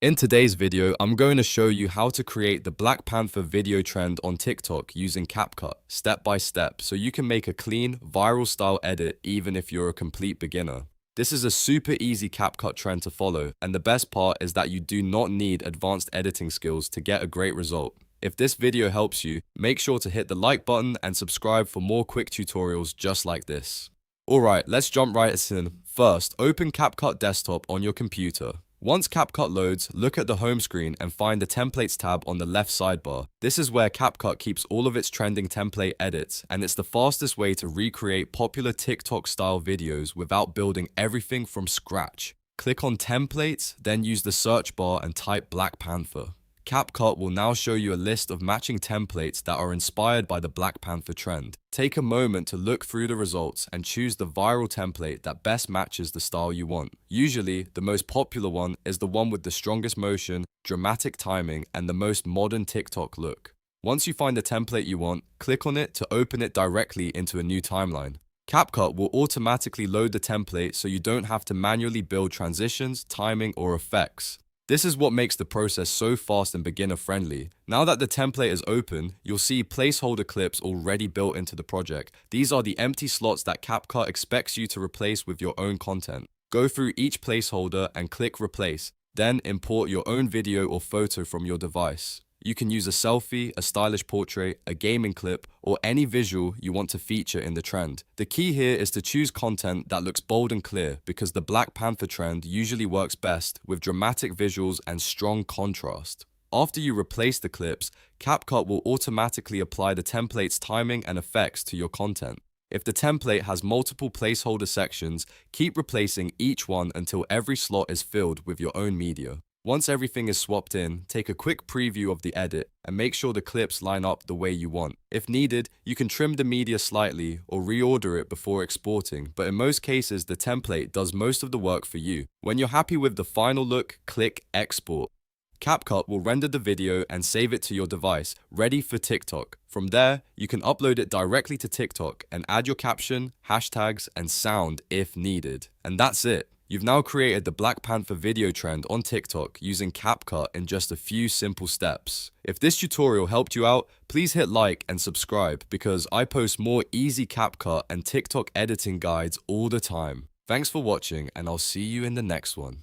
In today's video, I'm going to show you how to create the Black Panther video trend on TikTok using CapCut, step by step, so you can make a clean, viral style edit even if you're a complete beginner. This is a super easy CapCut trend to follow, and the best part is that you do not need advanced editing skills to get a great result. If this video helps you, make sure to hit the like button and subscribe for more quick tutorials just like this. Alright, let's jump right in. First, open CapCut Desktop on your computer. Once CapCut loads, look at the home screen and find the Templates tab on the left sidebar. This is where CapCut keeps all of its trending template edits, and it's the fastest way to recreate popular TikTok-style videos without building everything from scratch. Click on Templates, then use the search bar and type Black Panther. CapCut will now show you a list of matching templates that are inspired by the Black Panther trend. Take a moment to look through the results and choose the viral template that best matches the style you want. Usually, the most popular one is the one with the strongest motion, dramatic timing, and the most modern TikTok look. Once you find the template you want, click on it to open it directly into a new timeline. CapCut will automatically load the template so you don't have to manually build transitions, timing, or effects. This is what makes the process so fast and beginner-friendly. Now that the template is open, you'll see placeholder clips already built into the project. These are the empty slots that CapCut expects you to replace with your own content. Go through each placeholder and click Replace, then import your own video or photo from your device. You can use a selfie, a stylish portrait, a gaming clip, or any visual you want to feature in the trend. The key here is to choose content that looks bold and clear, because the Black Panther trend usually works best with dramatic visuals and strong contrast. After you replace the clips, CapCut will automatically apply the template's timing and effects to your content. If the template has multiple placeholder sections, keep replacing each one until every slot is filled with your own media. Once everything is swapped in, take a quick preview of the edit and make sure the clips line up the way you want. If needed, you can trim the media slightly or reorder it before exporting, but in most cases, the template does most of the work for you. When you're happy with the final look, click Export. CapCut will render the video and save it to your device, ready for TikTok. From there, you can upload it directly to TikTok and add your caption, hashtags, and sound if needed. And that's it. You've now created the Black Panther video trend on TikTok using CapCut in just a few simple steps. If this tutorial helped you out, please hit like and subscribe because I post more easy CapCut and TikTok editing guides all the time. Thanks for watching, and I'll see you in the next one.